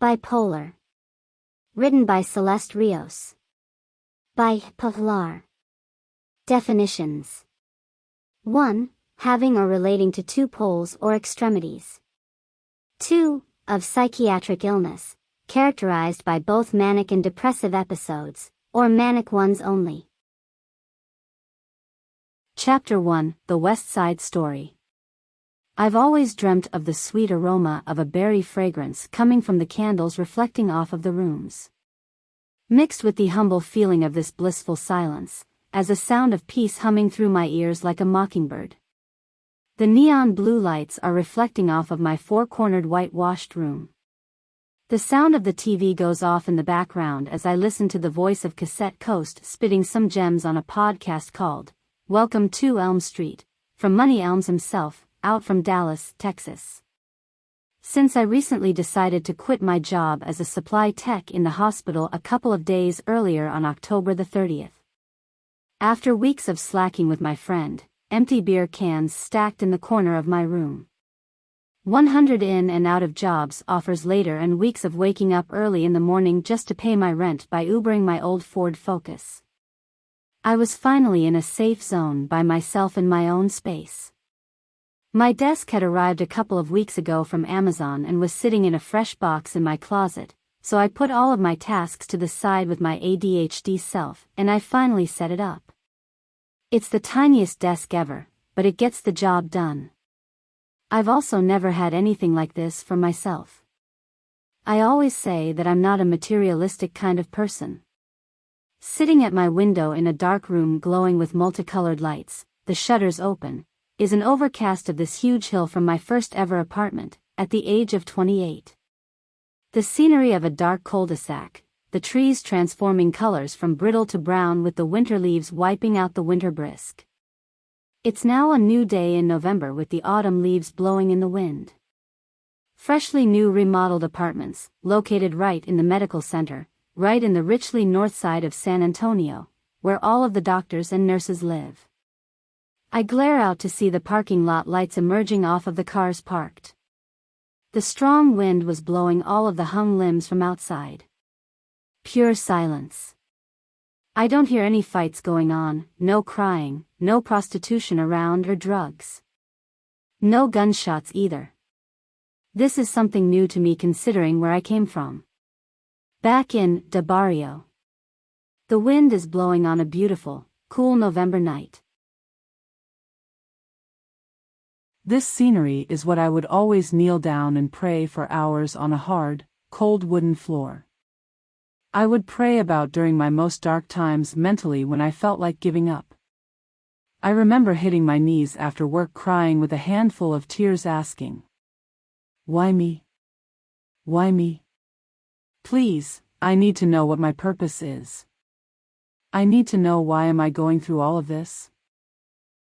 Bipolar. Written by Celeste Rios. Bipolar. Definitions. 1. Having or relating to two poles or extremities. 2. Of psychiatric illness, characterized by both manic and depressive episodes, or manic ones only. Chapter 1, The West Side Story. I've always dreamt of the sweet aroma of a berry fragrance coming from the candles reflecting off of the rooms. Mixed with the humble feeling of this blissful silence, as a sound of peace humming through my ears like a mockingbird. The neon blue lights are reflecting off of my four-cornered whitewashed room. The sound of the TV goes off in the background as I listen to the voice of Cassette Coast spitting some gems on a podcast called Welcome to Elm Street, from Money Elms himself, out from Dallas, Texas. Since I recently decided to quit my job as a supply tech in the hospital a couple of days earlier on October the 30th. After weeks of slacking with my friend, empty beer cans stacked in the corner of my room. 100 in and out of jobs offers later and weeks of waking up early in the morning just to pay my rent by Ubering my old Ford Focus. I was finally in a safe zone by myself in my own space. My desk had arrived a couple of weeks ago from Amazon and was sitting in a fresh box in my closet, so I put all of my tasks to the side with my ADHD self and I finally set it up. It's the tiniest desk ever, but it gets the job done. I've also never had anything like this for myself. I always say that I'm not a materialistic kind of person. Sitting at my window in a dark room glowing with multicolored lights, the shutters open, is an overcast of this huge hill from my first ever apartment, at the age of 28. The scenery of a dark cul-de-sac, the trees transforming colors from brittle to brown with the winter leaves wiping out the winter brisk. It's now a new day in November with the autumn leaves blowing in the wind. Freshly new remodeled apartments, located right in the medical center, right in the richly north side of San Antonio, where all of the doctors and nurses live. I glare out to see the parking lot lights emerging off of the cars parked. The strong wind was blowing all of the hung limbs from outside. Pure silence. I don't hear any fights going on, no crying, no prostitution around or drugs. No gunshots either. This is something new to me considering where I came from. Back in the barrio. The wind is blowing on a beautiful, cool November night. This scenery is what I would always kneel down and pray for hours on a hard, cold wooden floor. I would pray about during my most dark times mentally when I felt like giving up. I remember hitting my knees after work crying with a handful of tears asking, "Why me? Why me? Please, I need to know what my purpose is. I need to know why am I going through all of this?"